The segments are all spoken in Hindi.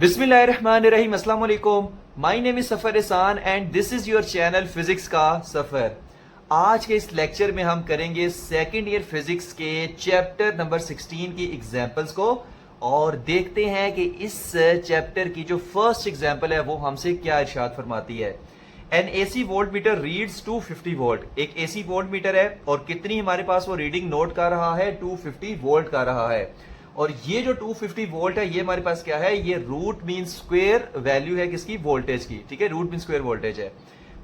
बिस्मिल्लाहिर्रहमानिर्रहीम, अस्सलाम वालेकुम। माय नेम इज सफर एहसान and this is your channel physics का सफर। आज के इस लेक्चर में हम करेंगे सेकेंड ईयर फिजिक्स के चैप्टर नंबर 16 की एग्जांपल्स को और देखते हैं कि इस चैप्टर की जो फर्स्ट एग्जांपल है वो हमसे क्या इरशाद फरमाती है। N AC volt meter reads 250 volt. एक एसी वोल्ट मीटर है और कितनी हमारे पास वो रीडिंग नोट कर रहा है, 250 वोल्ट का रहा है। और ये जो 250 वोल्ट है ये हमारे पास क्या है, ये रूट मीन स्क्वेयर वैल्यू है किसकी, वोल्टेज की। ठीक है, रूट मीन स्क्वेयर वोल्टेज है।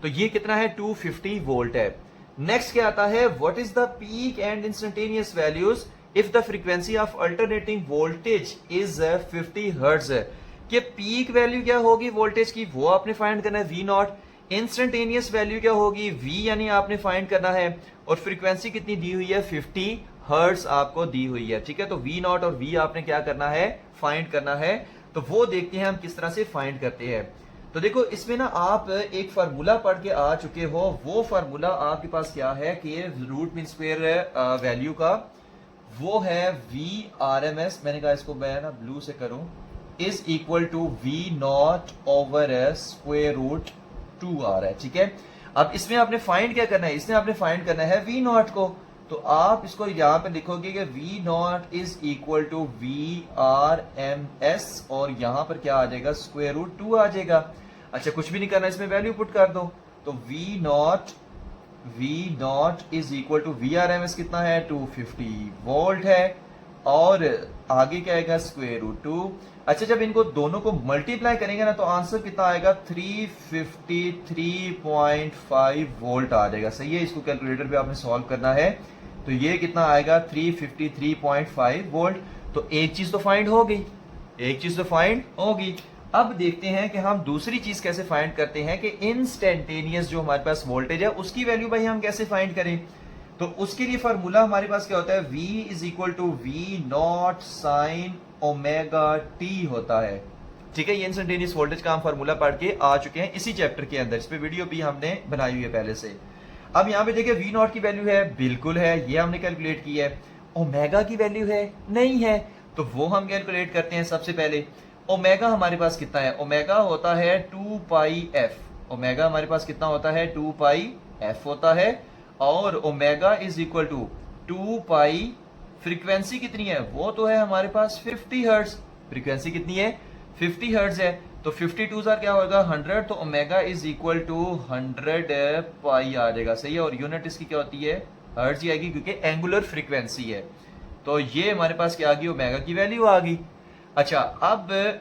तो ये कितना है, 250 वोल्ट है। नेक्स्ट क्या आता है, what is the peak and instantaneous values if the frequency of alternating voltage is 50 hertz. कि पीक वैल्यू क्या होगी वोल्टेज की, वो आपने फाइंड करना है, वी नॉट। इंस्टेंटेनियस वैल्यू क्या होगी, वी यानी आपने फाइंड करना है। और फ्रीक्वेंसी कितनी दी हुई है, 50 हर्ट्ज आपको दी हुई है। ठीक है, तो वी नॉट और वी आपने क्या करना है, फाइंड करना है। तो वो देखते हैं हम किस तरह से फाइंड करते हैं। तो देखो इसमें ना आप एक फार्मूला पढ़ के आ चुके हो। वो फार्मूला आपके पास क्या है कि रूट मीन स्क्वेयर वैल्यू का वो है वी आर एम एस। मैंने कहा इसको मैं ना ब्लू से करूं, is equal to V naught over square root 2r है। ठीक है, अब इसमें आपने फाइंड क्या करना है, इसमें आपने फाइंड करना है वी नॉट को। तो आप इसको यहां पे लिखोगे कि V naught is equal to V R M S और यहां पर क्या आ जाएगा, स्क्वायर रूट 2 आ जाएगा। अच्छा, कुछ भी नहीं करना, इसमें वैल्यू पुट कर दो। तो V naught is equal to V R M S कितना है, 250 वोल्ट है। और आगे क्या आएगा, स्क्वायर रूट 2। अच्छा, जब इनको दोनों को मल्टीप्लाई करेंगे ना तो आंसर कितना आएगा, 353.5 वोल्ट आ जाएगा। सही है, इसको कैलकुलेटर पे आपने सॉल्व करना है। तो ये कितना आएगा, 353.5 वोल्ट। तो एक चीज तो फाइंड हो गई, एक चीज तो फाइंड होगी। अब देखते हैं कि हम दूसरी चीज कैसे फाइंड करते हैं कि इंस्टेंटेनियस जो हमारे पास वोल्टेज है उसकी वैल्यू भाई हम कैसे फाइंड करें। तो उसके लिए फार्मूला हमारे पास क्या होता है, V is equal to V naught sine omega T होता है। ठीक है, ये इंस्टेंटेनियस वोल्टेज का हम फार्मूला पढ़ के आ चुके हैं इसी चैप्टर के अंदर। इस पे वीडियो भी हमने बनाई हुई है पहले से। अब यहाँ पे देखिए वी नॉट की वैल्यू है, बिल्कुल है, ये हमने कैलकुलेट की है। ओमेगा की वैल्यू है, नहीं है। तो वो हम कैलकुलेट करते हैं। सबसे पहले ओमेगा हमारे पास कितना है, ओमेगा होता है 2 पाई एफ। ओमेगा हमारे पास कितना होता है, 2 पाई एफ होता है। और omega is equal to 2 pi, frequency कितनी है, वो तो है हमारे पास 50 हर्ट्ज। फ्रीक्वेंसी कितनी है, 50 हर्ट्ज है। तो 52 क्या होगा, 100। तो ओमेगा इज इक्वल टू 100 पाई आ जाएगा। सही है, और यूनिट इसकी क्या होती है, हर्ट्ज ही आएगी क्योंकि एंगुलर फ्रीक्वेंसी है। तो ये हमारे पास क्या आ गई, ओमेगा की वैल्यू आ गई। अच्छा, अब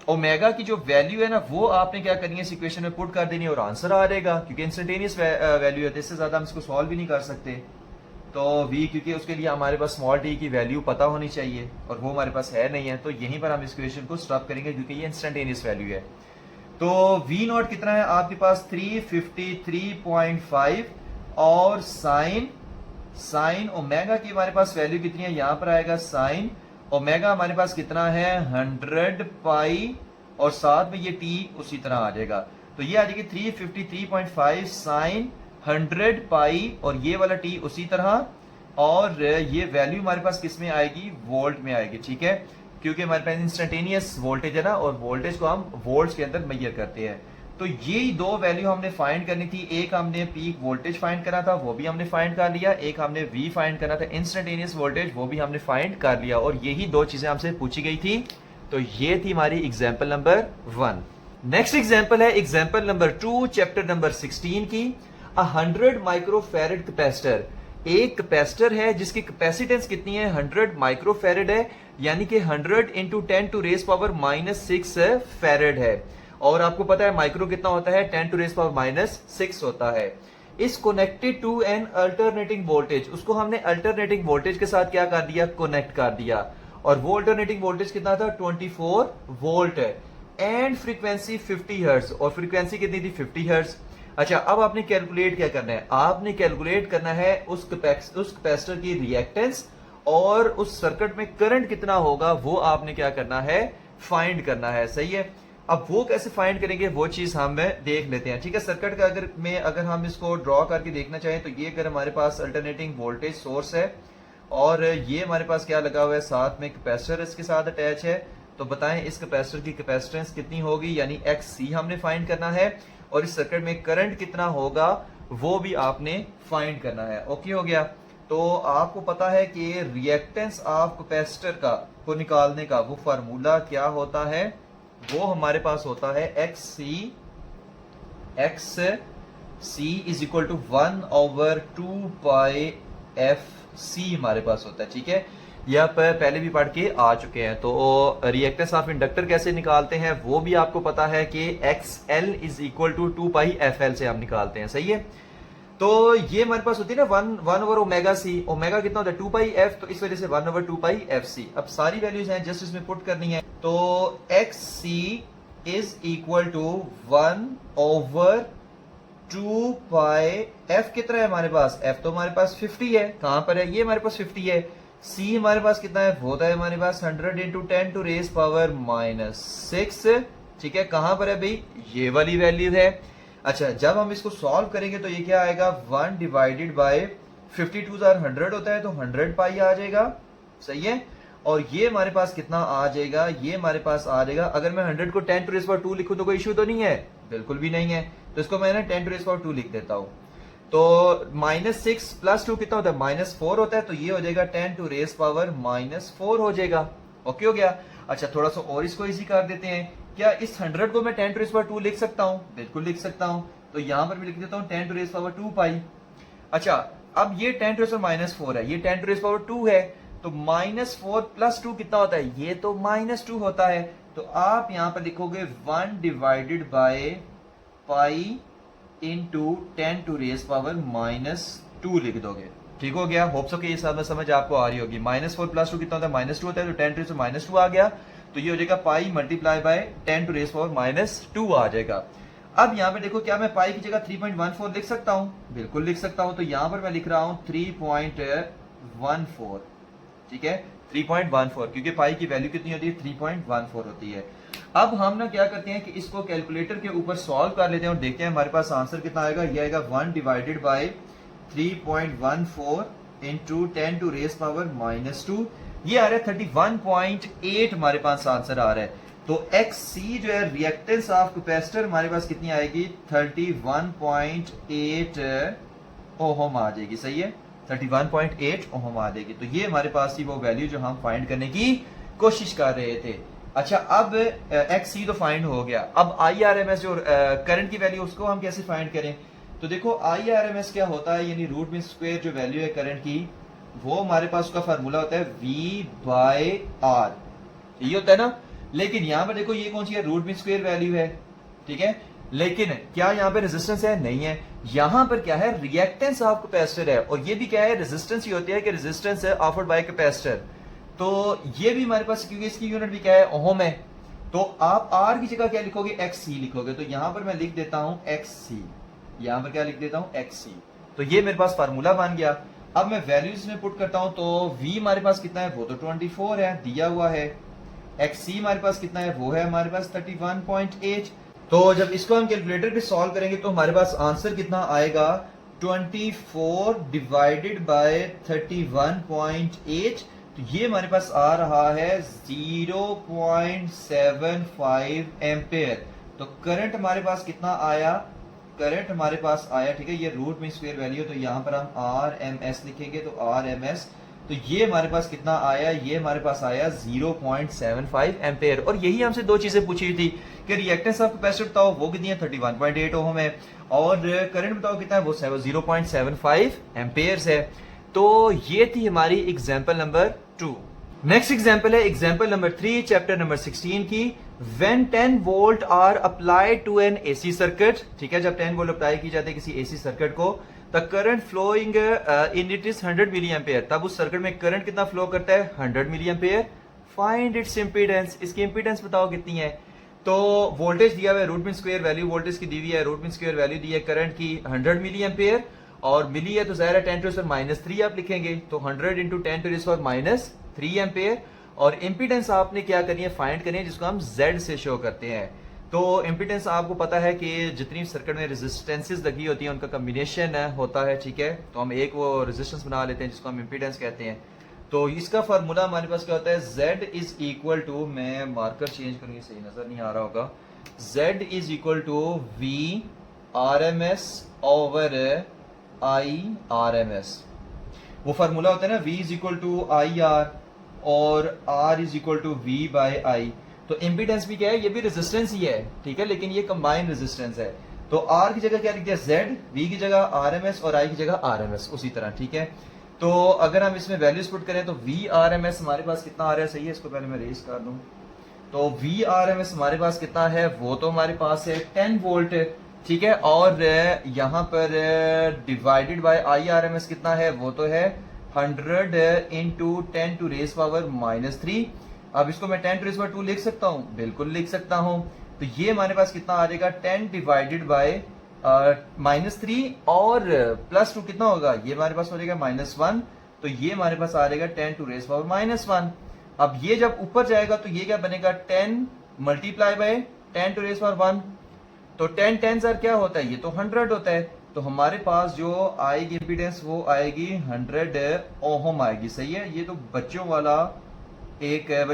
ओमेगा की जो वैल्यू है ना वो आपने क्या करनी है, इस इक्वेशन में पुट कर देनी है और आंसर आ जाएगा। क्योंकि इंस्टेंटेनियस वैल्यू है, इससे ज्यादा हम इसको सॉल्व भी नहीं कर सकते। तो v, क्योंकि उसके लिए हमारे पास स्मॉल t की वैल्यू पता होनी चाहिए और वो हमारे पास है नहीं है। तो यहीं पर हम इस इक्वेशन को स्टॉप करेंगे क्योंकि ये इंस्टेंटेनियस वैल्यू है। तो v नॉट कितना है आपके पास, 353.5 और साइन ओमेगा की हमारे पास वैल्यू कितनी है, यहां पर आएगा साइन ओमेगा हमारे पास कितना है, 100 पाई और साथ में ये t उसी तरह आ जाएगा। तो ये आ जाएगी 353.5 साइन 100 पाई और ये वाला t उसी तरह। और ये वैल्यू हमारे पास किस में आएगी, वोल्ट में आएगी। ठीक है, क्योंकि हमारे पास इंस्टेंटेनियस वोल्टेज है ना और वोल्टेज को हम वोल्ट्स के अंदर मेजर करते हैं। तो ये दो वैल्यू हमने फाइंड करनी थी। एक हमने पीक वोल्टेज फाइंड करना था, वो भी हमने फाइंड कर लिया। एक हमने वी फाइंड करना था, इंस्टेंटेनियस वोल्टेज, वो भी हमने फाइंड कर लिया। और यही दो चीजें हमसे पूछी गई थी। तो ये थी हमारी एग्जाम्पल नंबर 1। नेक्स्ट एग्जाम्पल है एग्जाम्पल नंबर 2 चैप्टर नंबर 16 की। 100 माइक्रोफैरेड कैपेसिटर। एक कैपेसिटर है जिसकी कैपेसिटेंस कितनी है, 100 माइक्रोफैरेड है, यानी कि 100 into 10 to raise power -6 farad है। और आपको पता है माइक्रो कितना होता है, 10 टू रेस पावर -6 होता है। इस connected to an alternating voltage, उसको हमने अल्टरनेटिंग वोल्टेज के साथ क्या कर दिया, कनेक्ट कर दिया। और वो अल्टरनेटिंग वोल्टेज कितना था, 24 वोल्ट है। एंड फ्रीक्वेंसी 50 हर्ट्ज, और फ्रीक्वेंसी कितनी थी, 50 हर्ट्ज। अच्छा, अब आपने कैलकुलेट क्या करना है, आपने कैलकुलेट करना है उस कैपेसिटर की रिएक्टेंस और उस सर्किट में करंट कितना होगा वो आपने क्या करना है, फाइंड करना है। सही है, अब वो कैसे फाइंड करेंगे वो चीज हम देख लेते हैं। ठीक है, सर्किट का अगर हम इसको ड्रॉ करके देखना चाहें तो ये अगर हमारे पास अल्टरनेटिंग वोल्टेज सोर्स है और ये हमारे पास क्या लगा हुआ है, साथ में कैपेसिटर इसके साथ अटैच है। तो बताएं इस कैपेसिटर की कैपेसिटेंस कितनी होगी, यानी XC हमने फाइंड करना है और इस सर्किट में करंट कितना होगा वो भी आपने फाइंड करना है। ओके हो गया। तो आपको पता है कि रिएक्टेंस ऑफ कैपेसिटर का को निकालने का वो फार्मूला क्या होता है, वो हमारे पास होता है XC is equal to 1/2πfc हमारे पास होता है। ठीक है, ये आप पहले भी पढ़ के आ चुके हैं। तो रिएक्टेंस ऑफ इंडक्टर कैसे निकालते हैं वो भी आपको पता है कि XL is equal to 2πfl से हम निकालते हैं। सही है, तो ये हमारे पास होती है ना 1 ओवर ओमेगा सी, ओमेगा कितना होता है 2πf, तो इस वजह से 1/2πfc। अब सारी वैल्यूज हैं जस्ट इसमें पुट करनी है। तो XC is equal to 1/2πf कितना है हमारे पास, f तो हमारे पास 50 है, कहां पर है, ये हमारे पास 50 है। C हमारे पास कितना है, वो होता है हमारे पास 100 × 10⁻⁻⁶। ठीक है, कहां पर है भाई, ये वाली वैल्यू है। अच्छा, जब हम इसको सॉल्व करेंगे तो ये क्या आएगा, 1 डिवाइडेड बाय 52,100 होता है तो 100 पाई आ जाएगा। सही है, और ये हमारे पास कितना आ जाएगा, ये हमारे पास आ जाएगा, अगर मैं 100 को 10⁻² लिखूं तो कोई इश्यू तो नहीं है, बिल्कुल भी नहीं है। तो इसको मैं ना 10⁻² लिख देता हूं। तो -6 + 2 कितना होता है, -4 होता है, तो ये हो जाएगा 10⁻⁻4 हो जाएगा। ओके हो गया। अच्छा, थोड़ा सा और इसको इजी कर देते हैं। क्या इस 100 को मैं 10⁻² लिख सकता हूं, बिल्कुल लिख सकता हूं। तो यहां पर भी लिख देता हूं 10⁻²π। अच्छा, अब ये 10⁻⁻4 है, ये 10⁻² है, तो -4 + 2 कितना होता है, ये तो -2 होता है। तो आप यहां पर लिखोगे 1 डिवाइडेड बाय पाई इंटू 10⁻⁻2 लिख दोगे। ठीक हो गया, होप सो कि इस समझ आपको आ रही होगी। -4 + 2 कितना होता है, -2 होता है, तो 10⁻⁻2 आ गया, तो ये हो जाएगा पाई मल्टीप्लाई बाय 10⁻⁻2 आ जाएगा। अब यहाँ पे देखो, क्या मैं पाई की जगह 3.14 लिख सकता हूं, बिल्कुल लिख सकता हूं। तो यहां पर मैं लिख रहा हूं 3.14। ठीक है, 3.14, क्योंकि पाई की वैल्यू कितनी होती है, 3.14 होती है। अब हम ना क्या करते हैं कि इसको कैलकुलेटर के ऊपर सॉल्व कर लेते हैं और देखते हैं हमारे पास आंसर कितना आएगा। ये आएगा 1 डिवाइडेड बाय 3.14 इंटू 10⁻⁻2, ये आ रहा है 31.8 हमारे पास आंसर आ रहा है। तो XC जो है रिएक्टेंस ऑफ कैपेसिटर हमारे पास कितनी आएगी, 31.8 ओहम आ जाएगी। सही है, 31.8 ओहम आ जाएगी। तो ये हमारे पास थी वो वैल्यू जो हम फाइंड करने की कोशिश कर रहे थे। अच्छा, अब XC तो फाइंड हो गया, अब IRMS जो करंट की वैल्यू उसको हम कैसे फाइंड करें। तो देखो IRMS क्या होता है, यानी रूट मीन स्क्वायर जो वैल्यू है करंट की, वो हमारे पास उसका फार्मूला होता है V/R, ये होता है ना। लेकिन यहां पर देखो ये कौन सी है, रूट मीन स्क्वायर वैल्यू है। ठीक है, लेकिन क्या यहाँ पे रेजिस्टेंस है, नहीं है। यहां पर क्या है, रिएक्टेंस ऑफ कैपेसिटर है, और ये भी क्या है, रेजिस्टेंस ही होती है कि रेजिस्टेंस है ऑफर्ड बाय कैपेसिटर। तो ये भी हमारे पास, क्योंकि इसकी यूनिट भी क्या है, ओहम है, तो आप R की जगह क्या लिखोगे, XC लिखोगे। तो यहां पर मैं लिख देता हूं XC, यहां पर क्या लिख देता हूं, XC। तो ये मेरे पास फार्मूला बन गया। अब मैं वैल्यूज में पुट करता हूं, तो V हमारे पास कितना है, वो तो 24 है, दिया हुआ है। XC हमारे पास कितना है, वो है हमारे पास 31.8। तो जब इसको हम कैलकुलेटर पे सॉल्व करेंगे तो हमारे पास आंसर कितना आएगा, 24 डिवाइडेड बाय 31.8, तो ये हमारे पास आ रहा है 0.75 एम्पेयर। तो करंट हमारे पास कितना आया, करंट हमारे पास आया, ठीक है, ये रूट मीन स्क्वायर वैल्यू, तो यहां पर हम RMS लिखेंगे, तो RMS, तो ये हमारे पास कितना आया, ये हमारे पास आया 0.75 एम्पेयर। और यही हमसे दो चीजें पूछी हुई थी कि रिएक्टेंस ऑफ कैपेसिटर बताओ, वो कितनी है, 31.8 ओम है, और करंट बताओ कितना है, वो 0.75 एम्पेयर्स है। तो ये थी हमारी एग्जांपल नंबर 2। नेक्स्ट एग्जांपल है एग्जांपल नंबर 3 चैप्टर नंबर 16 की। When 10 volt are applied to an AC circuit, ठीक है, जब 10 वोल्ट अप्लाई की जाती है किसी AC सर्किट को, the current flowing in it is 100 milliampere, तब उस सर्किट में करंट कितना फ्लो करता है, 100 milliampere. Find its impedance, इसकी इंपीडेंस बताओ कितनी है। तो वोल्टेज दिया हुआ है, root mean square value voltage की दी हुई है, रूट मीन स्क्वायर वैल्यू दी है करंट की 100 मिली एम्पेयर, और मिली है तो जाहिर है 10⁻³ आप लिखेंगे, तो 100 इंटू 10⁻³ एम्पेयर। और इंपीडेंस आपने क्या करनी है, फाइंड करनी है, जिसको हम Z से शो करते हैं। तो इंपीडेंस आपको पता है कि जितनी सर्किट में रेजिस्टेंसेस लगी होती हैं उनका कॉम्बिनेशन होता है, ठीक है। तो हम एक वो रेजिस्टेंस बना लेते हैं जिसको हम इंपीडेंस कहते हैं। तो इसका फार्मूला हमारे पास क्या होता है, Z इज इक्वल टू, मैं मार्कर चेंज करूंगी, सही नजर नहीं आ रहा होगा, Z is equal to V RMS over I RMS। वो फार्मूला होता है ना, V is equal to IR और R is equal to V by I। तो इम्पीडेंस भी क्या है, ये भी रेजिस्टेंस ही है, ठीक है, लेकिन ये कंबाइंड रेजिस्टेंस है। तो R की जगह क्या लिख दिया Z, V की जगह RMS और I की जगह RMS, उसी तरह, ठीक है। तो अगर हम इसमें वैल्यूज पुट करें तो V RMS हमारे पास कितना आ रहा है, सही है, इसको पहले मैं रेज कर दूं। तो V RMS हमारे पास कितना है, वो तो हमारे पास है 10 वोल्ट, ठीक है, और यहाँ पर डिवाइडेड बाय I RMS कितना है, वो तो है 100 इंटू 10 टू रेज पावर -3। अब इसको मैं 10 टू रेज पावर 2 लिख सकता हूँ, बिल्कुल लिख सकता हूँ। तो ये हमारे पास कितना आ जाएगा, 10 डिवाइडेड बाय -3 और +2 कितना होगा, ये हमारे पास हो जाएगा -1। तो ये हमारे पास आ जाएगा 10 टू रेज पावर -1। अब ये जब ऊपर जाएगा तो ये क्या बनेगा, 10 multiply by 10 to raise power 1। तो 10 10 क्या होता है, ये तो 100 होता है। तो हमारे पास जो आएगी इम्पीडेंस वो आएगी 100 ओहम आएगी, सही है। ये तो बच्चों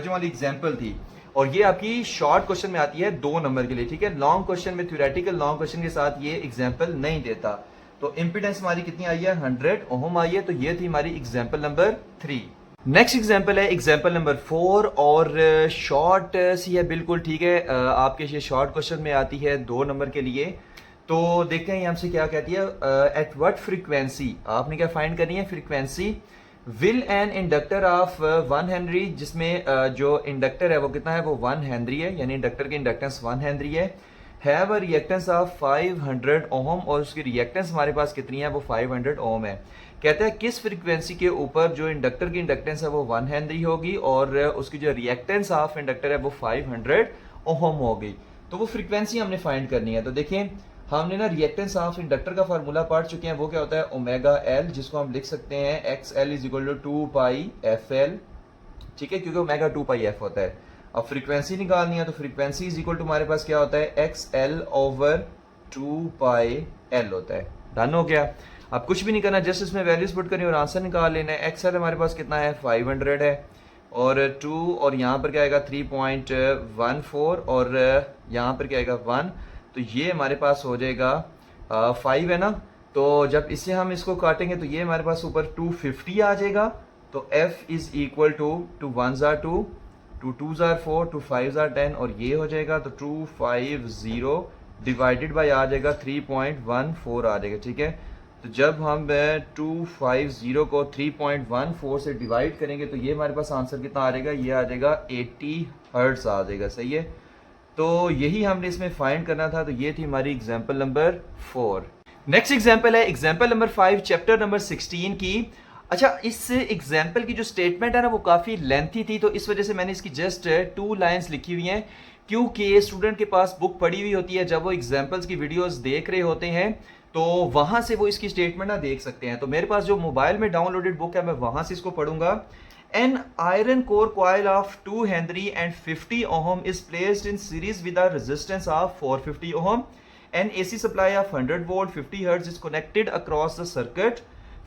वाली एग्जांपल थी, और ये आपकी शॉर्ट क्वेश्चन में आती है 2 नंबर के लिए, ठीक है। लॉन्ग क्वेश्चन में, थ्योरेटिकल लॉन्ग क्वेश्चन के साथ ये एग्जांपल नहीं देता। तो इम्पीडेंस हमारी कितनी आई है, 100 ओहम आई है। तो ये थी हमारी एग्जांपल नंबर 3। नेक्स्ट एग्जांपल है एग्जांपल नंबर 4, और शॉर्ट सी है बिल्कुल, ठीक है। आपके ये शॉर्ट क्वेश्चन में आती है 2 नंबर के लिए। तो देखते हैं हमसे क्या कहती है, एट व्हाट फ्रीक्वेंसी, आपने क्या फाइंड करनी है, frequency will an inductor of 1 Henry, जिसमें जो इंडक्टर है वो कितना है, वो 1 हेनरी है, यानी इंडक्टर की इंडक्टेंस 1 हेनरी है, हैव अ रिएक्टेंस ऑफ 500 ओम, और उसकी रिएक्टेंस हमारे पास कितनी है, वो 500 ओम है। कहता है किस फ्रीक्वेंसी के ऊपर जो इंडक्टर की इंडक्टेंस है वो 1 हेनरी होगी और उसकी जो रिएक्टेंस ऑफ इंडक्टर है वो 500 ओम होगी। तो वो फ्रीक्वेंसी हमने फाइंड करनी है। तो देखिए, हमने ना रिएक्टेंस ऑफ इंडक्टर का फार्मूला पढ़ चुके हैं, वो क्या होता है, ओमेगा एल, जिसको हम लिख सकते हैं XL is equal to 2 pi FL, ठीक है, क्योंकि ओमेगा 2 पाई F होता है। अब फ्रीक्वेंसी निकालनी है तो फ्रीक्वेंसी इज इक्वल टू हमारे पास क्या होता है, XL ओवर 2 पाई L होता है। डन हो गया। अब कुछ भी नहीं करना, जस्ट इसमें वैल्यूज पुट करनी और आंसर निकाल लेना है। XL हमारे पास कितना है, 500 है, और 2, और यहाँ पर क्या आएगा 3.14, और यहाँ पर क्या आएगा 1। तो ये हमारे पास हो जाएगा 5 है ना। तो जब इसे हम इसको काटेंगे तो ये हमारे पास ऊपर 250 आ जाएगा। तो F is equal to 1s are 2, 2s are 4, 5s are 10, और ये हो जाएगा तो 250 डिवाइडेड बाय आ जाएगा 3.14 आ जाएगा, ठीक है। तो जब हम 250 को 3.14 से डिवाइड करेंगे तो ये हमारे पास आंसर कितना आ जाएगा, ये आ जाएगा 80 हर्ट्ज आ जाएगा, सही है। तो यही हमने इसमें फाइंड करना था। तो ये थी हमारी एग्जांपल नंबर 4। नेक्स्ट एग्जांपल है एग्जांपल नंबर 5 चैप्टर नंबर 16 की। अच्छा, इस एग्जांपल की जो स्टेटमेंट है ना वो काफ़ी लेंथी थी, तो इस वजह से मैंने इसकी जस्ट 2 लाइंस लिखी हुई हैं, क्योंकि स्टूडेंट के पास बुक पड़ी हुई होती है, जब वो एग्जाम्पल्स की वीडियोस देख रहे होते हैं तो वहां से वो इसकी स्टेटमेंट ना देख सकते हैं। तो मेरे पास जो मोबाइल में डाउनलोडेड बुक है मैं वहां से इसको पढ़ूंगा। An iron core coil of 2 Henry and 50 ohm is placed in series with a resistance of 450 ohm. An AC supply of 100 volt 50 hertz is connected across the circuit.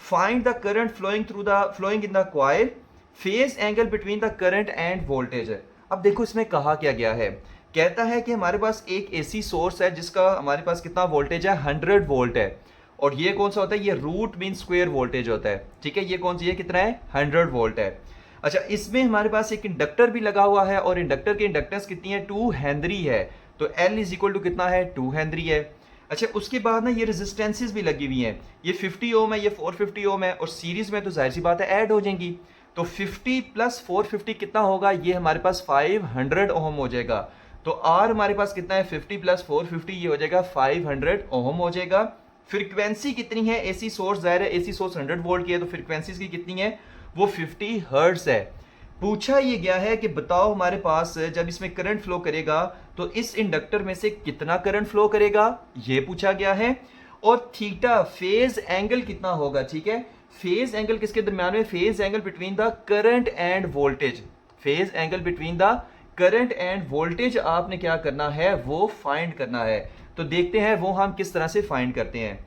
Find the current flowing in the coil. Phase angle between the current and voltage. अब देखो इसमें कहा क्या गया है, कहता है कि हमारे पास एक AC सोर्स है जिसका हमारे पास कितना वोल्टेज है, 100 वोल्ट है, और ये कौन सा होता है, ये रूट मीन स्क्वायर वोल्टेज होता है, ठीक है। ये कौन सी है, कितना है, 100 वोल्ट है। अच्छा, इसमें हमारे पास एक इंडक्टर भी लगा हुआ है, और इंडक्टर की इंडक्टेंस कितनी है, 2 हेनरी है। तो L इज इक्वल टू कितना है, 2 हेनरी है। अच्छा, उसके बाद ना ये रेजिस्टेंसेस भी लगी हुई हैं, ये 50 ओम है, ये 450 ओम है, और सीरीज में तो जाहिर सी बात है ऐड हो जाएंगी। तो 50 प्लस 450 कितना होगा, ये हमारे पास 500 ओम हो जाएगा। तो R हमारे पास कितना है, 50 प्लस 450, ये हो जाएगा 500 ओम हो जाएगा। फ्रीक्वेंसी कितनी है, AC सोर्स, जाहिर है AC सोर्स 100 वोल्ट की है, तो फ्रीक्वेंसी की कितनी है, वो 50 हर्ट्ज है। पूछा ये गया है कि बताओ हमारे पास जब इसमें करंट फ्लो करेगा तो इस इंडक्टर में से कितना करंट फ्लो करेगा, ये पूछा गया है। और थीटा फेज एंगल कितना होगा, ठीक है। फेज एंगल किसके दरम्यान में, phase angle between the current end voltage, phase angle between the current end voltage आपने क्या करना है, वो फाइंड करना है। तो देखते हैं वो हम किस तरह से फाइंड करते हैं।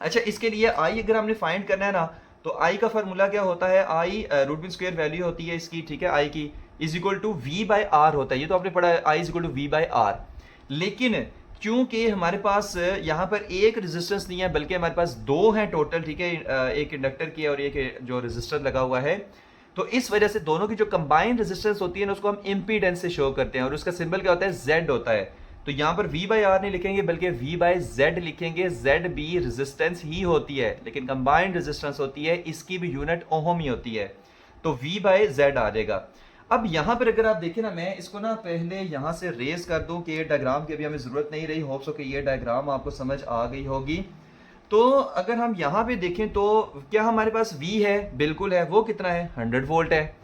अच्छा, इसके लिए आई अगर हमने फाइंड करना है ना, तो आई का फार्मूला क्या होता है, I root mean square value होती है इसकी, ठीक है, आई की is equal to V by R होता है, ये तो आपने पढ़ा है, I is equal to V by R. लेकिन क्योंकि हमारे पास यहाँ पर एक रेजिस्टेंस नहीं है बल्कि हमारे पास दो हैं टोटल, ठीक है, एक इंडक्टर की और एक जो रेजिस्टर लगा हुआ है, तो इस वजह से दोनों की जो कंबाइंड रेजिस्टेंस होती है ना उसको हम इम्पीडेंस से शो करते हैं और उसका सिंबल क्या होता है, जेड होता है। तो यहाँ पर v बाई आर नहीं लिखेंगे बल्कि v बाई जेड लिखेंगे, जेड भी रेजिस्टेंस ही होती है लेकिन कंबाइंड रेजिस्टेंस होती है, इसकी भी यूनिट ओहम ही होती है, तो v बाई जेड आ जाएगा। अब यहाँ पर अगर आप देखें ना, मैं इसको ना पहले यहाँ से रेस कर दूं कि डायग्राम की अभी हमें जरूरत नहीं रही, होप्स हो कि ये डायग्राम आपको समझ आ गई होगी। तो अगर हम यहाँ पे देखें तो क्या हमारे पास V है, बिल्कुल है, वो कितना है 100 वोल्ट है।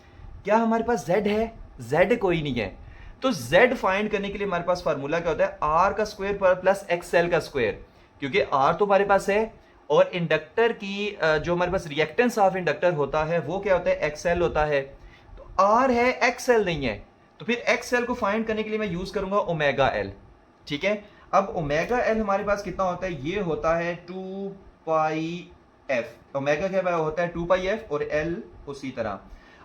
क्या हमारे पास Z है, Z कोई नहीं है। तो Z फाइंड करने के लिए हमारे पास फार्मूला क्या होता है, R का स्क्वायर प्लस XL का स्क्वायर, क्योंकि R तो हमारे पास है और इंडक्टर की जो हमारे पास रिएक्टेंस ऑफ इंडक्टर होता है वो क्या होता है, XL होता है। तो R है, XL नहीं है, तो फिर XL को फाइंड करने के लिए मैं यूज करूंगा ओमेगा L, ठीक है। अब ओमेगा एल हमारे पास कितना होता है, ये होता है 2 पाई एफ। ओमेगा क्या होता है 2 पाई एफ और एल उसी तरह।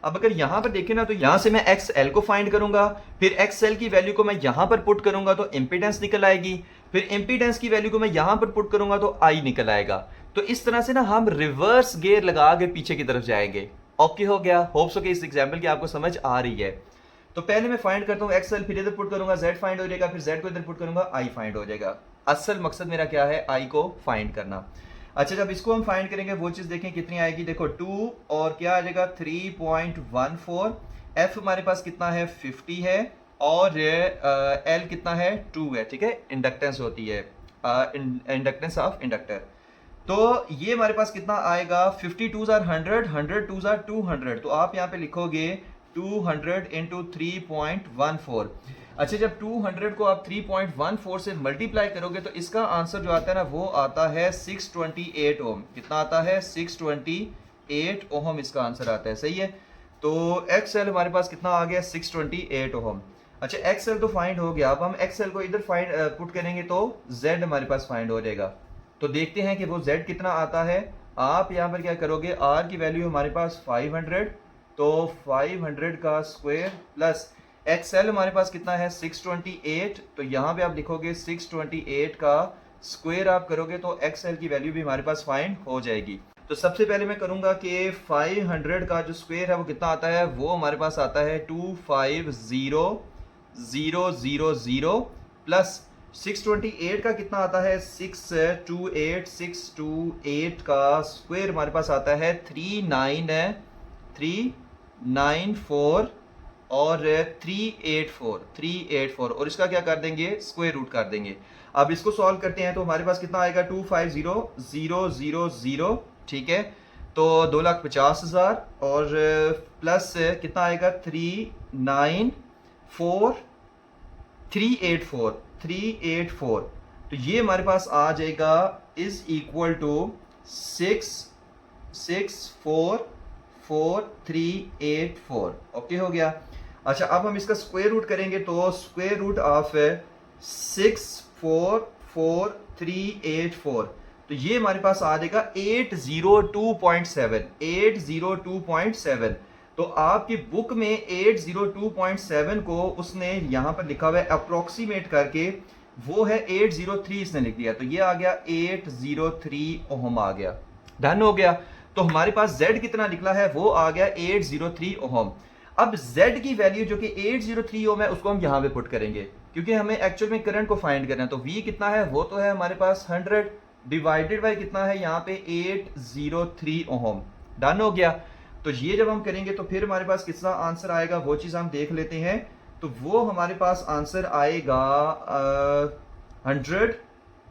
अब अगर यहां पर देखें ना तो यहां से मैं एक्स एल को फाइंड करूंगा, फिर एक्स एल की वैल्यू को मैं यहां पर पुट करूंगा तो इंपीडेंस निकल आएगी, फिर इंपीडेंस की वैल्यू को मैं यहां पर पुट करूंगा तो आई निकल आएगा। तो इस तरह से ना हम रिवर्स गियर लगा के पीछे की तरफ जाएंगे। ओके हो गया, होप्स हो कि इस एग्जाम्पल की आपको समझ आ रही है। तो पहले मैं फाइंड करता हूँ एक्सएल, फिर इधर पुट करूंगा जेड फाइंड हो जाएगा, फिर जेड को इधर पुट करूंगा आई फाइंड हो जाएगा। असल मकसद मेरा क्या है, आई को फाइंड करना। अच्छा, जब इसको हम फाइंड करेंगे वो चीज देखें कितनी आएगी, देखो 2 और क्या आ जाएगा 3.14। एफ हमारे पास कितना है 50 है और एल कितना है 2 है, ठीक है, इंडक्टेंस होती है, इंडक्टेंस ऑफ इंडक्टर। तो ये हमारे पास कितना आएगा 50 2s are 100, 100 2s are 200। तो आप यहाँ पे लिखोगे 200 इंटू 3.14। अच्छा, जब 200 को आप 3.14 से मल्टीप्लाई करोगे तो इसका आंसर जो आता है ना वो आता है 628 ओम। कितना आता है 628 ओम इसका आंसर आता है, सही है। तो एक्सएल हमारे पास कितना आ गया 628 ओम। अच्छा, एक्सएल तो फाइंड हो गया, अब हम एक्सएल को इधर फाइंड पुट करेंगे तो जेड हमारे पास फाइंड हो जाएगा। तो देखते हैं कि वो जेड कितना आता है। आप यहाँ पर क्या करोगे, आर की वैल्यू हमारे पास 500, तो 500 का स्क्वायर प्लस एक्सएल हमारे पास कितना है 628, तो यहाँ पे आप लिखोगे 628 का स्क्वायर आप करोगे तो एक्सएल की वैल्यू भी हमारे पास फाइंड हो जाएगी। तो सबसे पहले मैं करूंगा कि 500 का जो स्क्वायर है वो कितना आता है, वो हमारे पास आता है 250,000 प्लस 628 का कितना आता है 628 का स्क्वायर हमारे पास आता है 394 और 384 और इसका क्या कर देंगे, स्क्वायर रूट कर देंगे। अब इसको सॉल्व करते हैं तो हमारे पास कितना आएगा 250,000, ठीक है, तो 2,50,000 और प्लस कितना आएगा 384, तो ये हमारे पास आ जाएगा इज इक्वल टू 664,384। ओके हो गया। अच्छा, अब हम इसका स्क्वायर रूट करेंगे तो स्क्वायर रूट ऑफ 644,384, तो ये हमारे पास आ जाएगा 802.7। तो आपकी बुक में 802.7 को उसने यहां पर लिखा हुआ है अप्रोक्सीमेट करके, वो है 803 इसने लिख दिया, तो ये आ गया 803 ओम आ गया। डन हो गया। तो हमारे पास Z कितना निकला है, वो आ गया 803 ओम। अब Z की वैल्यू जो कि 803 ओम है उसको हम यहां पे पुट करेंगे क्योंकि हमें एक्चुअल में करंट को फाइंड करना है। तो V कितना है, वो तो है हमारे पास 100 डिवाइडेड बाय कितना है यहाँ पे 803 ओम। डन हो गया। तो ये जब हम करेंगे तो फिर हमारे पास कितना आंसर आएगा वो चीज हम देख लेते हैं। तो वो हमारे पास आंसर आएगा 100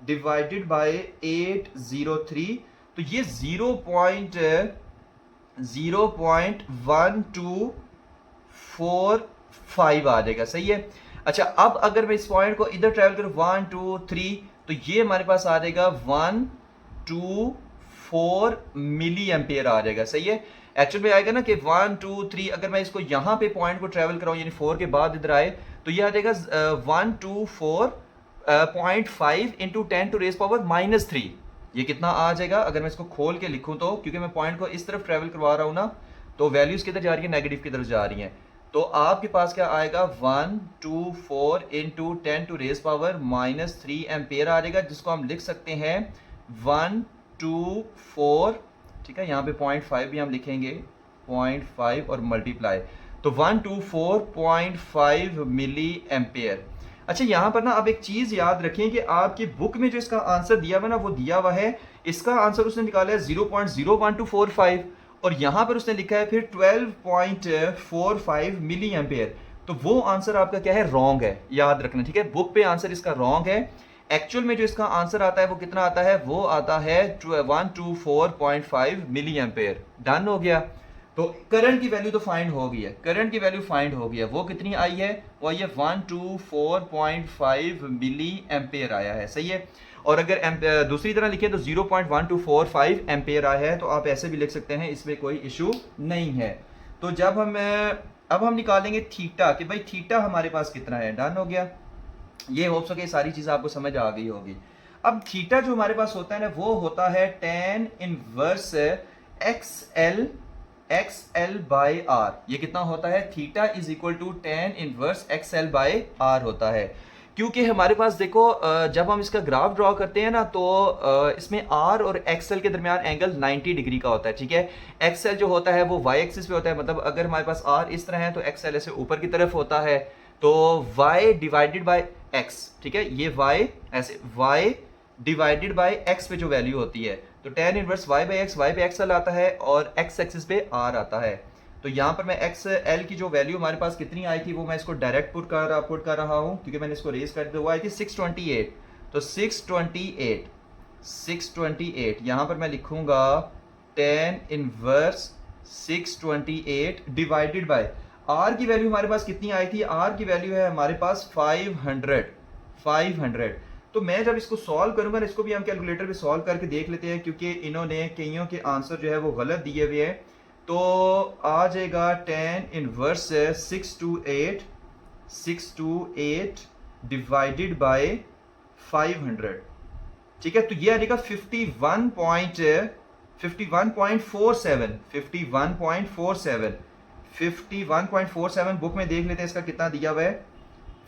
डिवाइडेड बाय 803, तो ये 0.1245 आ जाएगा, सही है। अच्छा, अब अगर मैं इस पॉइंट को इधर ट्रेवल करूं 1 2 3, तो ये हमारे पास आ जाएगा 124 मिली एम्पियर आ जाएगा, सही है। एक्चुअल में आएगा ना कि 1 2 3, अगर मैं इसको यहां पे पॉइंट को ट्रेवल कराऊं यानी 4 के बाद इधर आए तो ये आ जाएगा 124.5 इंटू 10 टू रेज पावर -3, ये कितना आ जाएगा अगर मैं इसको खोल के लिखूं तो, क्योंकि मैं पॉइंट को इस तरफ ट्रेवल करवा रहा हूं ना, तो वैल्यूज किधर जा रही है, नेगेटिव की तरफ जा रही हैं। तो आपके पास क्या आएगा 124 into 10 to raise power -3 ampere आ जाएगा, जिसको हम लिख सकते हैं 124, ठीक है, यहाँ पे 0.5 भी हम लिखेंगे 0.5 और मल्टीप्लाई, तो 124.5 मिली एम्पेयर। अच्छा यहाँ पर ना अब एक चीज याद रखें कि आपकी बुक में जो इसका आंसर दिया हुआ ना वो दिया हुआ है, इसका आंसर उसने निकाला है 0.01245 और यहां पर उसने लिखा है फिर 12.45 मिली एम्पेयर। तो वो आंसर आपका क्या है, रॉन्ग है, याद रखना, ठीक है। बुक पे आंसर इसका रॉन्ग है। एक्चुअल में जो इसका आंसर आता है वो कितना आता है, वो आता है 124.5 मिली एम्पेयर। डन हो गया। तो करंट की वैल्यू तो फाइंड हो गई है, करंट की वैल्यू फाइंड हो गई है, वो कितनी आई है, वो आई है 124.5 मिली एम्पेयर आया है, सही है। और अगर दूसरी तरह लिखे तो 0.1245 एम्पेयर आया है, तो आप ऐसे भी लिख सकते हैं, इसमें कोई इशू नहीं है। तो अब हम निकालेंगे थीटा, कि भाई थीटा हमारे पास कितना है। डन हो गया। ये होप सके सारी चीज आपको समझ आ गई होगी। अब थीटा जो हमारे पास होता है ना, वो होता है tan inverse XL by R. ये कितना होता है, theta is equal to tan inverse XL by R होता है। क्योंकि हमारे पास देखो जब हम इसका ग्राफ ड्रॉ करते हैं ना, तो इसमें आर और एक्सएल के दरमियान एंगल 90 डिग्री का होता है, ठीक है। एक्सएल जो होता है वो वाई एक्सिस पे होता है, मतलब अगर हमारे पास आर इस तरह है तो एक्सएल ऐसे ऊपर की तरफ होता है, तो वाई डिवाइडेड बाई एक्स, ठीक है, ये वाई ऐसे वाई डिवाइडेड बाई एक्स पे जो वैल्यू होती है, तो tan inverse y by X, Y पे एक्सएल आता है और एक्स एक्सिस पे आर आता है। तो यहाँ पर मैं एक्स एल की जो वैल्यू हमारे पास कितनी आई थी वो मैं इसको डायरेक्ट पुट कर रहा हूँ, क्योंकि मैंने इसको रेज कर दिया, वो आई थी 628। तो 628 यहाँ पर मैं लिखूंगा tan inverse 628 divided by R की वैल्यू हमारे पास कितनी आई थी, आर की वैल्यू है हमारे पास 500। तो मैं जब इसको सॉल्व करूंगा ना, इसको भी हम कैलकुलेटर पे सॉल्व करके देख लेते हैं, क्योंकि इन्होंने कईयों के आंसर जो है वो गलत दिए हुए हैं। तो आ जाएगा tan इनवर्स 628 डिवाइडेड बाय 500, ठीक है। तो ये आ जाएगा 51.47 बुक में देख लेते हैं इसका कितना दिया हुआ है।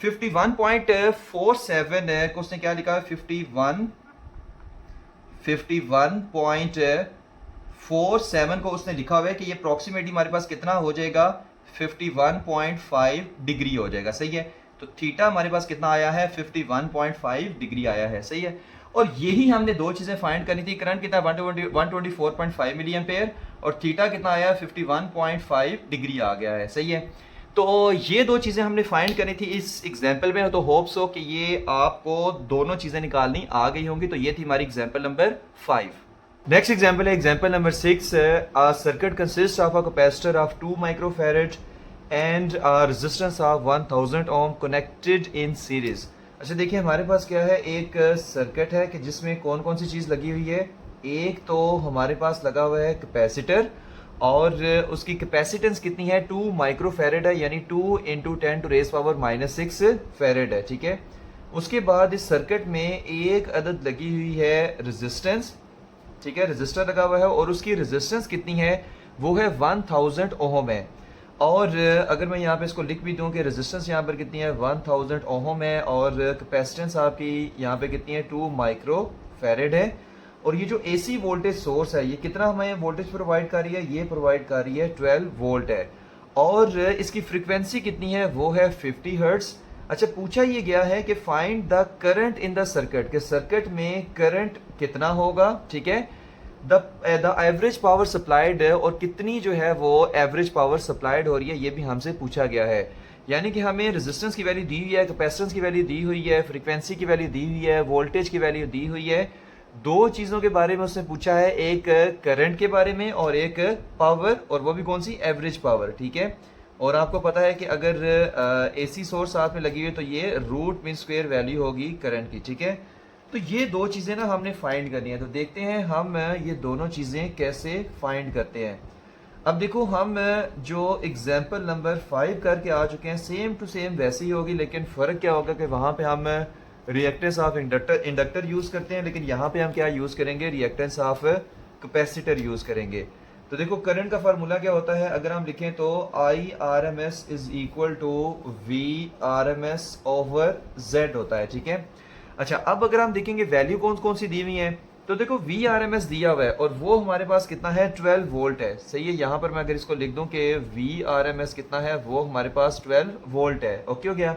51.47 को उसने क्या लिखा है, 51.47 को उसने लिखा हुआ है कि ये अप्रोक्सीमेटली हमारे पास कितना हो जाएगा, 51.5 डिग्री हो जाएगा, सही है। तो थीटा हमारे पास कितना आया है, 51.5 डिग्री आया है, सही है। और यही हमने दो चीजें फाइंड करनी थी, करंट कितना 124.5 मिली एम्पेयर और थीटा कितना आया 51.5 डिग्री आ गया है, सही है। तो ये दो चीजें हमने फाइंड करनी थी इस एग्जाम्पल में। तो होप्स हो कि ये आपको दोनों चीजें निकालनी आ गई होंगी। तो ये थी हमारी एग्जाम्पल नंबर 5। नेक्स्ट एग्जाम्पल है example number 6। A circuit consist of a capacitor of 2 microfarad and a resistance of 1000 ohm connected in series. अच्छा देखिए हमारे पास क्या है, एक सर्किट है कि जिसमें कौन कौन सी चीज लगी हुई है। एक तो हमारे पास लगा हुआ है कैपेसिटर और उसकी कैपेसिटेंस कितनी है, 2 माइक्रोफैरड है, यानी 2 into 10 to raise power -6 farad है, ठीक है। उसके बाद इस सर्किट में एक अदद लगी हुई है रेजिस्टेंस, ठीक है, रेजिस्टर लगा हुआ है और उसकी रेजिस्टेंस कितनी है, वो है 1000 ओहम है। और अगर मैं यहाँ पे इसको लिख भी दूं कि रेजिस्टेंस यहाँ पर कितनी है 1000 ओहम है और कैपेसिटेंस आपकी यहाँ पे कितनी है 2 माइक्रोफैरड है। और ये जो एसी वोल्टेज सोर्स है ये कितना हमें वोल्टेज प्रोवाइड कर रही है, ये प्रोवाइड कर रही है 12 वोल्ट है। और इसकी फ्रीक्वेंसी कितनी है, वो है 50 हर्ट्ज। अच्छा पूछा ये गया है कि find the current in the circuit, के सर्किट में करंट कितना होगा, ठीक है, द एवरेज पावर सप्लाइड और कितनी जो है वो एवरेज पावर सप्लाइड हो रही है, ये भी हमसे पूछा गया है। यानी कि हमें रेजिस्टेंस की वैल्यू दी हुई है, कैपेसिटेंस की वैल्यू दी हुई है, फ्रीक्वेंसी की वैल्यू दी हुई है, वोल्टेज की वैल्यू दी हुई है। दो चीजों के बारे में उसने पूछा है, एक करंट के बारे में और एक पावर, और वो भी कौन सी, एवरेज पावर, ठीक है। और आपको पता है कि अगर एसी सोर्स साथ में लगी हुई है तो ये रूट मीन स्क्वायर वैल्यू होगी करंट की, ठीक है। तो ये दो चीजें ना हमने फाइंड करनी है। तो देखते हैं हम ये दोनों चीजें कैसे फाइंड करते हैं। अब देखो हम जो एग्जाम्पल नंबर 5 करके आ चुके हैं सेम टू सेम वैसे ही होगी, लेकिन फ़र्क क्या होगा कि वहाँ पे हम रिएक्टेंस ऑफ इंडक्टर यूज करते हैं, लेकिन यहाँ पे हम क्या यूज करेंगे, रिएक्टेंस ऑफ कैपेसिटर यूज करेंगे। तो देखो करंट का फार्मूला क्या होता है, अगर हम लिखें तो I R M S is equal to V R M S over Z होता है, ठीक है। अच्छा, अब अगर हम देखेंगे वैल्यू कौन कौन सी दी हुई है, तो देखो वी आर एम एस दिया हुआ है और वो हमारे पास कितना है, 12 वोल्ट है, सही है। यहाँ पर मैं अगर इसको लिख दूं कि वी आर एम एस कितना है, वो हमारे पास 12 वोल्ट है, ओके हो गया।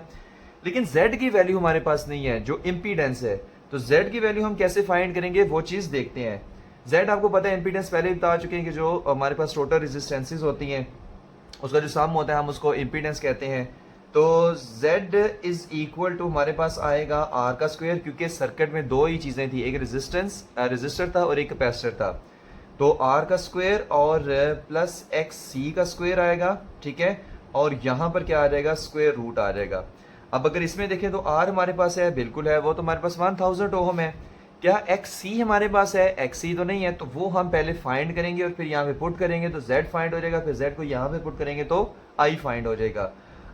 लेकिन Z की वैल्यू हमारे पास नहीं है, जो इम्पीडेंस है। तो Z की वैल्यू हम कैसे फाइंड करेंगे, वो चीज देखते हैं। Z आपको पता है, इम्पीडेंस पहले भी बता चुके हैं कि जो हमारे पास टोटल रेजिस्टेंसेज होती हैं उसका जो सम होता है हम उसको इम्पीडेंस कहते हैं। तो Z इज इक्वल टू हमारे पास आएगा R का स्क्वायर, क्योंकि सर्किट में दो ही चीजें थी, एक रजिस्टर था और एक कैपेसिटर था। तो R का स्क्वायर और प्लस XC का स्क्वायर आएगा, ठीक है। और यहाँ पर क्या आ जाएगा, स्क्वायर रूट आ जाएगा। अब अगर इसमें देखें तो R हमारे पास है, बिल्कुल है, वो तो हमारे पास 1000 ओहम है। क्या XC हमारे पास है, XC तो नहीं है, तो वो हम पहले फाइंड करेंगे और फिर यहाँ पे पुट करेंगे तो Z फाइंड हो जाएगा, फिर Z को यहाँ पे पुट करेंगे तो I फाइंड हो जाएगा।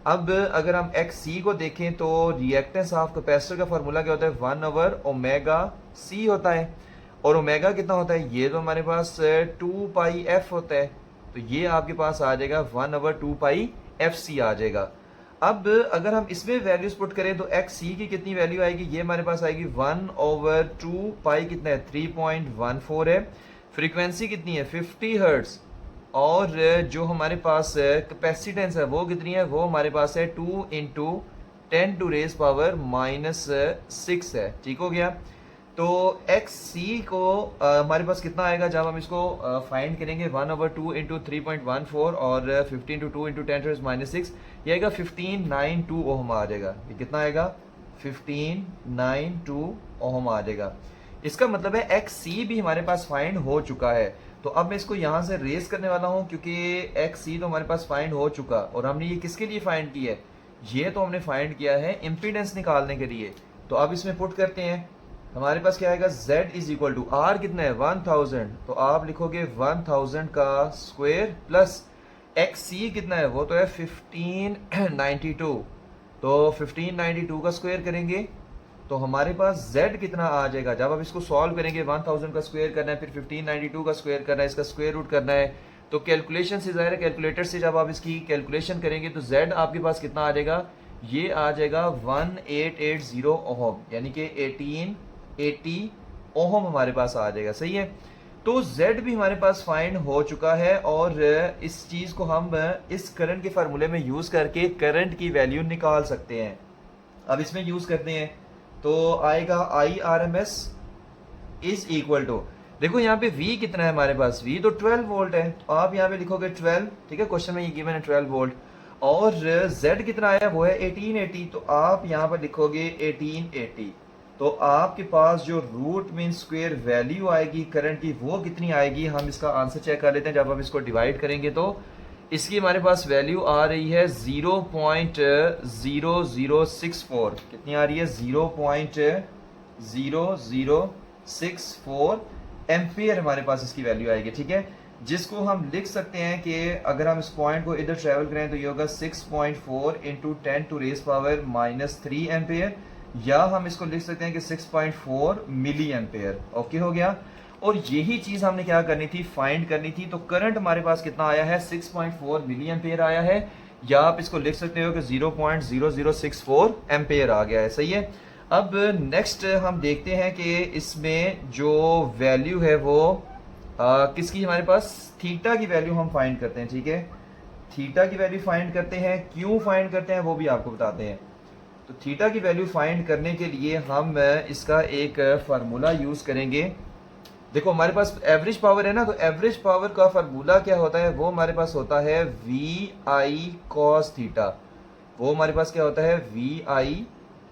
अब अगर हम XC को देखें तो रिएक्टेंस ऑफ कैपेसिटर का फार्मूला क्या होता है, 1/ओमेगा C होता है। और ओमेगा कितना होता है, ये तो हमारे पास 2πf होता है, तो ये आपके पास आ जाएगा 1/2πfc आ जाएगा। अब अगर हम इसमें वैल्यूज पुट करें तो XC की कितनी वैल्यू आएगी, ये हमारे पास आएगी 1/2π, कितना है 3.14 है। फ्रीक्वेंसी कितनी है 50 हर्ट्ज, और जो हमारे पास कैपेसिटेंस है वो कितनी है, वो हमारे पास है 2 × 10⁻⁻⁶ है, ठीक हो गया। तो XC को हमारे पास कितना आएगा, जब हम इसको फाइंड करेंगे 1/2 × 3.14 और 15 × 2 × 10⁻⁶, ये आएगा 1592 ओहम आ जाएगा। ये कितना आएगा, 1592 ओहम आ जाएगा। इसका मतलब है XC भी हमारे पास फाइंड हो चुका है। तो अब मैं इसको यहां से रेस करने वाला हूं, क्योंकि XC तो हमारे पास फाइंड हो चुका, और हमने ये किसके लिए फाइंड किया है, ये तो हमने फाइंड किया है इम्पीडेंस निकालने के लिए। तो अब इसमें पुट करते हैं, हमारे पास क्या आएगा, Z is equal to R कितना है 1000, तो आप लिखोगे 1000 का स्क्वायर प्लस XC कितना है, वो तो है 1592, तो 1592 का स्क्वायर करेंगे तो हमारे पास Z कितना आ जाएगा। जब आप इसको सॉल्व करेंगे 1000 का स्क्वायर करना है, फिर 1592 का स्क्वायर करना है, इसका स्क्वायर रूट करना है, तो कैलकुलेशन से ज़ाहिर है कैलकुलेटर से जब आप इसकी कैलकुलेशन करेंगे तो Z आपके पास कितना आ जाएगा, ये आ जाएगा 1880 ओहम, यानी कि 1880 ओहम हमारे पास आ जाएगा, सही है। तो Z भी हमारे पास फाइंड हो चुका है, और इस चीज़ को हम इस करंट के फार्मूले में यूज़ करके करंट की वैल्यू निकाल सकते हैं। अब इसमें यूज़ करते हैं तो आएगा IRMS इज इक्वल टू, देखो यहाँ पे V कितना है हमारे पास, V तो 12 वोल्ट है, तो आप यहाँ पे लिखोगे 12, ठीक है, क्वेश्चन में ये गिवन है 12 वोल्ट, और Z कितना आया, वो है 1880, तो आप यहाँ पर लिखोगे 1880। तो आपके पास जो रूट मीन स्क्वायर वैल्यू आएगी करंट की, वो कितनी आएगी, हम इसका आंसर चेक कर लेते हैं। जब हम इसको डिवाइड करेंगे तो इसकी हमारे पास वैल्यू आ रही है 0.0064, कितनी आ रही है 0.0064 एम्पियर हमारे पास इसकी वैल्यू आएगी, ठीक है। जिसको हम लिख सकते हैं कि अगर हम इस पॉइंट को इधर ट्रेवल करें तो ये होगा 6.4 × 10⁻³ एम्पियर, या हम इसको लिख सकते हैं कि 6.4 मिली एम्पियर, ओके हो गया। और यही चीज हमने क्या करनी थी, फाइंड करनी थी। तो करंट हमारे पास कितना आया है, 6.4 मिली एम्पियर आया है, या आप इसको लिख सकते हो कि 0.0064 एम्पियर आ गया है, सही है। अब नेक्स्ट हम देखते हैं कि इसमें जो वैल्यू है वो किसकी, हमारे पास थीटा की वैल्यू हम फाइंड करते हैं, ठीक है। थीटा की वैल्यू फाइंड करते हैं, क्यों फाइंड करते हैं वो भी आपको बताते हैं। तो थीटा की वैल्यू फाइंड करने के लिए हम इसका एक फार्मूला यूज करेंगे। देखो हमारे पास एवरेज पावर है ना, तो एवरेज पावर का फार्मूला क्या होता है, वो हमारे पास होता है VI cos थीटा, वो हमारे पास क्या होता है VI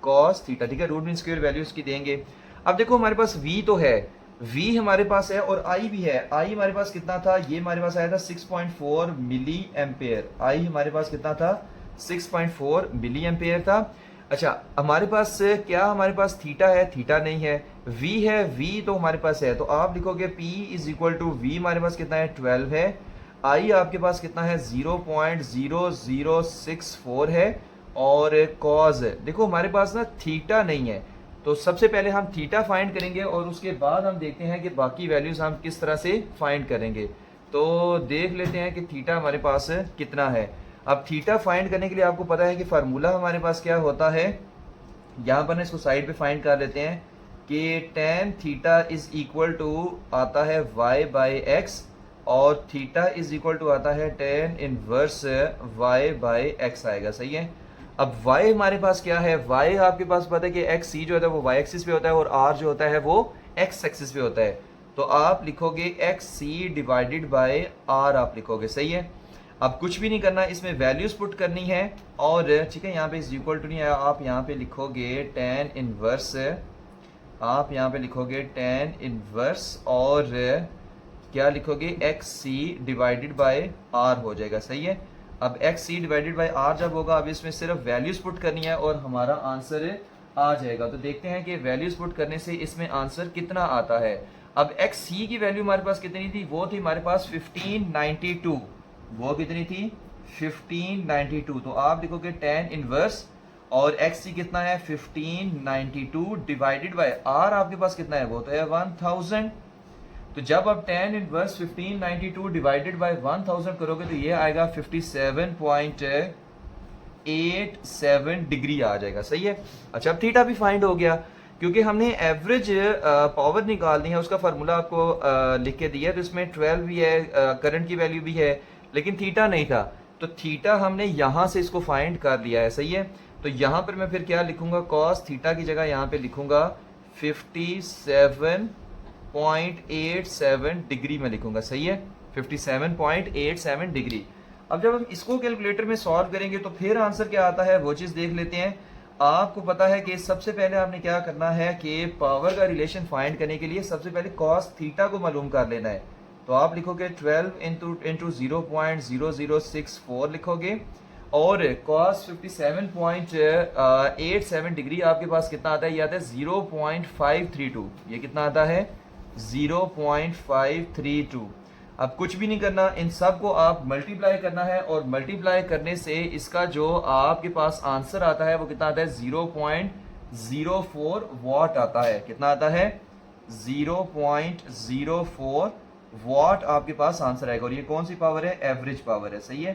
cos थीटा, ठीक है। रूट मीन स्क्वायर वैल्यू इसकी देंगे। अब देखो हमारे पास V तो है, V हमारे पास है और I भी है। I हमारे पास कितना था, ये हमारे पास आया था 6.4 मिली एम्पेयर, I हमारे पास कितना था 6.4 मिली एम्पेयर था। अच्छा, हमारे पास क्या, हमारे पास थीटा है, थीटा नहीं है, V है, V तो हमारे पास है, तो आप लिखोगे P is equal to V हमारे पास कितना है 12 है, I आपके पास कितना है 0.0064 है, और कॉज देखो हमारे पास ना थीटा नहीं है, तो सबसे पहले हम थीटा फाइंड करेंगे और उसके बाद हम देखते हैं कि बाकी वैल्यूज हम किस तरह से फाइंड करेंगे। तो देख लेते हैं कि थीटा हमारे पास कितना है। अब थीटा फाइंड करने के लिए आपको पता है कि फार्मूला हमारे पास क्या होता है। यहाँ पर इसको साइड पे फाइंड कर लेते हैं कि tan theta is equal to आता है y बाई एक्स और थीटा इज इक्वल टू आता है tan inverse y by X आएगा। सही है। अब y हमारे पास क्या है, y आपके पास पता है कि एक्स सी जो होता है वो y एक्सिस पे होता है और r जो होता है वो x एक्सिस पे होता है। तो आप लिखोगे X C divided by r आप लिखोगे। सही है। अब कुछ भी नहीं करना, इसमें वैल्यूज पुट करनी है और ठीक है, यहाँ पे इज इक्वल टू नहीं आया, आप यहाँ पे लिखोगे tan इनवर्स, आप यहाँ पे लिखोगे tan इनवर्स और क्या लिखोगे X C divided by r हो जाएगा। सही है। अब X C divided by r जब होगा, अब इसमें सिर्फ वैल्यूज पुट करनी है और हमारा आंसर आ जाएगा। तो देखते हैं कि वैल्यूज पुट करने से इसमें आंसर कितना आता है। अब एक्स सी की वैल्यू हमारे पास कितनी थी, वो थी हमारे पास 1592। वो कितनी थी 1592। तो आप लिखोगे tan इनवर्स और एक्स सी कितना है 1592 डिवाइडेड बाय r आपके पास कितना है, वो तो है 1000। तो जब आप tan इनवर्स 1592 डिवाइडेड बाय 1000 करोगे तो ये आएगा 57.87 डिग्री आ जाएगा। सही है। अच्छा, अब थीटा भी फाइंड हो गया क्योंकि हमने एवरेज पावर निकालनी है, उसका फार्मूला आपको लिख के दिया है। तो इसमें 12 भी है, करंट की वैल्यू भी है, लेकिन थीटा नहीं था। तो थीटा हमने यहां से इसको फाइंड कर लिया है। सही है। तो यहां पर मैं फिर क्या लिखूंगा, कॉस थीटा की जगह यहां पे लिखूंगा 57.87 डिग्री में लिखूंगा। सही है। 57.87 डिग्री। अब जब हम इसको कैलकुलेटर में सॉल्व करेंगे तो फिर आंसर क्या आता है वो चीज देख लेते हैं। आपको पता है कि सबसे पहले आपने क्या करना है कि पावर का रिलेशन फाइंड करने के लिए सबसे पहले कॉस थीटा को मालूम कर लेना है। तो आप लिखोगे 12 इंटू 0.0064 लिखोगे और cos 57.87 डिग्री आपके पास कितना आता है, ये आता है 0.532। ये कितना आता है 0.532। अब कुछ भी नहीं करना, इन सब को आप मल्टीप्लाई करना है और मल्टीप्लाई करने से इसका जो आपके पास आंसर आता है वो कितना आता है 0.04 वॉट आता है। कितना आता है 0.04 वॉट आपके पास आंसर आएगा। और ये कौन सी पावर है, एवरेज पावर है। सही है।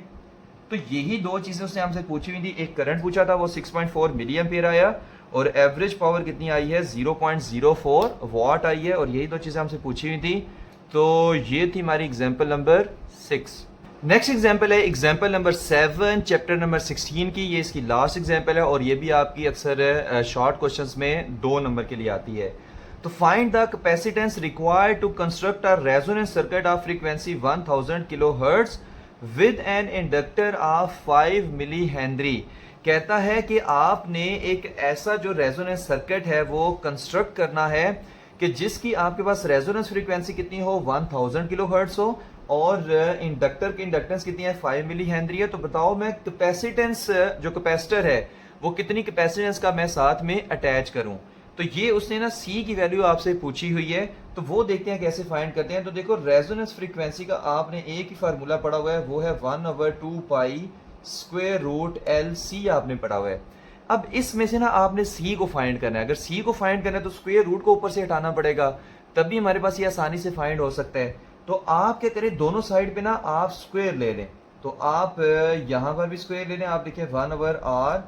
तो यही दो चीजें उसने हमसे पूछी हुई थी। एक करंट पूछा था वो 6.4 मिली एम्पियर आया और एवरेज पावर कितनी आई है 0.04 वॉट आई है। और यही दो चीजें हमसे पूछी हुई थी। तो ये थी हमारी एग्जाम्पल नंबर 6। नेक्स्ट एग्जाम्पल है एग्जाम्पल नंबर 7 चैप्टर नंबर 16 की। ये इसकी लास्ट एग्जाम्पल है और ये भी आपकी अक्सर शॉर्ट क्वेश्चंस में 2 नंबर के लिए आती है। तो find the capacitance required to construct a resonance circuit of frequency 1000 kilohertz with an inductor of 5 millihenry. कहता है कि आपने एक ऐसा जो रेजोनेंस सर्किट है वो कंस्ट्रक्ट करना है कि जिसकी आपके पास रेजोनेंस फ्रीक्वेंसी कितनी हो 1000 किलोहर्ट्ज हो और इंडक्टर की इंडक्टेंस कितनी है 5 मिली हेनरी है। तो बताओ मैं कैपेसिटेंस जो कैपेसिटर है वो कितनी कैपेसिटेंस का मैं साथ में अटैच करूं। तो ये उसने ना सी की वैल्यू आपसे पूछी हुई है। तो वो देखते हैं कैसे फाइंड करते हैं। तो देखो रेजोनेंस फ्रीक्वेंसी का आपने एक ही फार्मूला पढ़ा हुआ है, वो है 1/2 pi square root L C आपने पढ़ा हुआ है। अब इसमें से ना आपने सी को फाइंड करना है। अगर सी को फाइंड करना है तो स्क्वायर रूट को ऊपर से हटाना पड़ेगा, तब भी हमारे पास ये आसानी से फाइंड हो सकता है। तो आप क्या करें, दोनों साइड पे ना आप स्क्वायर ले लें। तो आप यहां पर भी स्क्वायर ले लें। आप लिखें 1/r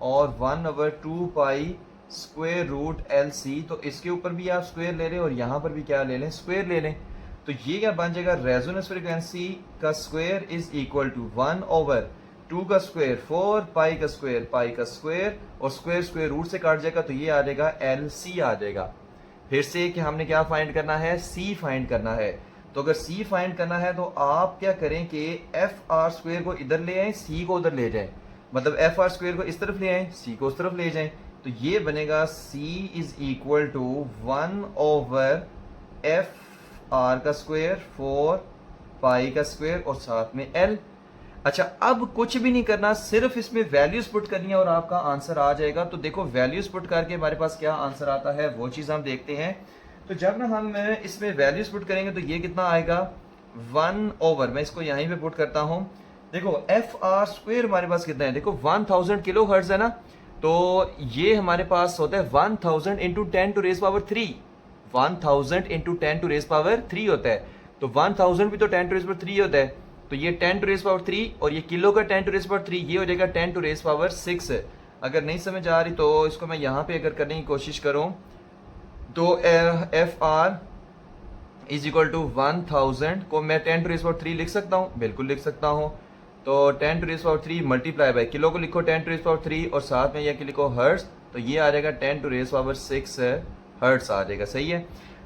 और 1/2 pi square root L C. तो इसके ऊपर भी आप स्क्वायर ले लें और यहां पर भी क्या ले लें, स्क्वायर ले लें। तो ये क्या बन जाएगा, रेजोनेंस फ्रीक्वेंसी का स्क्वायर इज इक्वल टू 1/2 का स्क्वायर 4 पाई का स्क्वायर और स्क्वायर स्क्वायर रूट से काट जाएगा तो ये आ जाएगा एल सी आ जाएगा। फिर से कि हमने क्या फाइंड करना है, सी फाइंड करना है। तो अगर सी फाइंड करना है तो आप क्या करें कि एफ आर स्क्वायर को इधर ले आए, सी को उधर ले जाएं। मतलब एफ आर स्क्वायर को इस तरफ ले आए, सी को उस तरफ ले जाएं। तो ये बनेगा C is equal to 1/f r का स्क्वायर 4 पाई का स्क्वायर और साथ में L। अच्छा, अब कुछ भी नहीं करना, सिर्फ इसमें वैल्यूज पुट करनी है और आपका आंसर आ जाएगा। तो देखो वैल्यूज पुट करके हमारे पास क्या आंसर आता है वो चीज हम देखते हैं। तो जब ना हम इसमें वैल्यूज पुट करेंगे तो ये कितना आएगा 1/, मैं इसको यहीं पे पुट करता हूं। देखो एफ आर स्क्वायर हमारे पास कितना है, देखो 1000 किलो हर्ट्ज है ना। तो ये हमारे पास होता है 1000 into 10 to raise power 3, 1000 into 10 to raise power 3 होता है। तो 1000 भी तो 10 टू रेज पावर 3 होता है, तो ये 10 टू रेज पावर 3 और ये किलो का 10 टू रेज पावर 3, ये हो जाएगा 10 टू रेज पावर 6। अगर नहीं समझ आ रही तो इसको मैं यहाँ पे अगर करने की कोशिश करूँ तो F R is equal to 1000 को मैं 10 टू रेज पावर 3 लिख सकता हूँ, बिल्कुल लिख सकता हूँ। तो 10 to raise power 3 multiply by kilo को लिखो 10 टू रेज पावर 3 और साथ में यह लिखो हर्ट्स, तो ये आ जाएगा 10 टू रेज पावर 6 हर्ट्स आ जाएगा, सही है।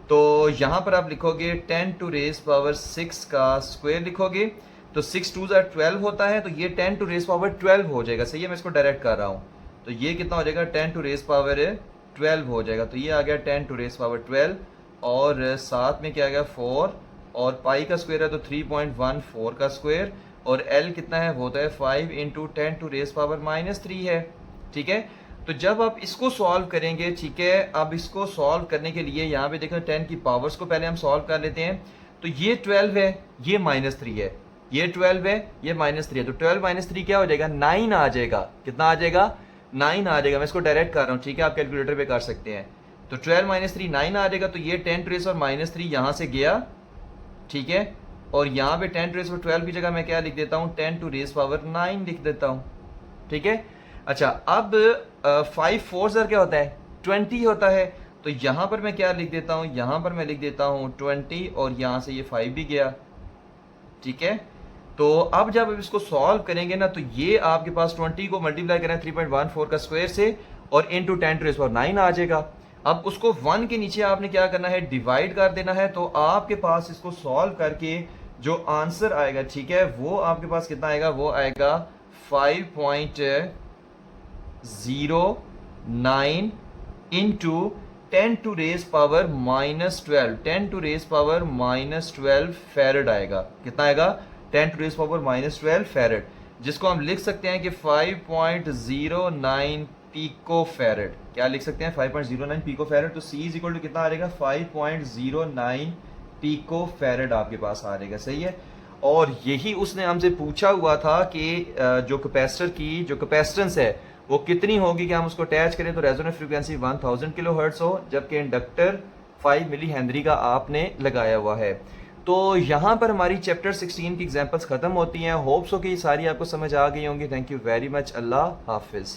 तो यहाँ पर आप लिखोगे 10 टू रेज पावर 6 का स्क्वायर लिखोगे तो 6 2 12 होता है, तो ये 10 टू रेज पावर 12 हो जाएगा, सही है। मैं इसको डायरेक्ट कर रहा हूँ, तो ये कितना हो जाएगा 10 टू रेज पावर 12 हो जाएगा। तो ये आ गया 10 टू रेज पावर 12 और साथ में क्या आ गया 4 और पाई का स्क्वायर है तो 3.14 का स्क्वायर और एल कितना है होता है 5 इंटू 10 टू रेज पावर -3 है, ठीक है। तो जब आप इसको सॉल्व करेंगे, ठीक है, अब इसको सॉल्व करने के लिए यहाँ पे देखो 10 की पावर्स को पहले हम सॉल्व कर लेते हैं। तो ये 12 है, ये -3 है, ये 12 है, ये -3 है, तो 12 -3 क्या हो जाएगा 9 आ जाएगा। कितना आ जाएगा 9 आ जाएगा। मैं इसको डायरेक्ट कर रहा हूँ, ठीक है, आप कैलकुलेटर पे कर सकते हैं। तो 12 -3 9 आ जाएगा, तो ये 10 टू रेज पावर -3 यहाँ से गया, ठीक है, और यहाँ पे 10 टू रेज पावर 12 की जगह मैं क्या लिख देता हूँ 10 टू रेज पावर 9 लिख देता हूँ, ठीक है। अच्छा, अब 5 4 क्या होता है 20 होता है, तो यहाँ पर मैं क्या लिख देता हूँ, यहाँ पर मैं लिख देता हूँ 20 और यहाँ से ये 5 भी गया, ठीक है। तो अब जब आप इसको सॉल्व करेंगे ना, तो ये आपके पास 20 को मल्टीप्लाई करें 3.14 का स्क्वायर से और इंटू 10 टू रेज पावर 9 आ जाएगा। अब उसको 1 के नीचे आपने क्या करना है डिवाइड कर देना है, तो आपके पास इसको सॉल्व करके जो आंसर आएगा, ठीक है, वो आपके पास कितना आएगा, वो आएगा 5.09 into 10 to raise power -12, 10 to raise power -12 farad आएगा। कितना आएगा 10 टू रेज पावर -12 फेरेड, जिसको हम लिख सकते हैं कि 5.09 पीको फेरेड। क्या लिख सकते हैं 5.09 पीको फेरेड। तो C इज इक्वल टू कितना आ जाएगा 5.09 पीको फेरेड आपके पास आ जाएगा, सही है। और यही उसने हमसे पूछा हुआ था कि जो कैपेसिटर की जो कैपेसिटेंस है वो कितनी होगी कि हम उसको अटैच करें तो रेजोनेंस फ्रीक्वेंसी 1000 किलो हर्ट्ज हो, जबकि इंडक्टर 5 मिली हेनरी का आपने लगाया हुआ है। तो यहाँ पर हमारी चैप्टर 16 की एग्जांपल्स खत्म होती हैं। होप्स हो कि ये सारी आपको समझ आ गई होंगी। Thank you very much. Allah Hafiz.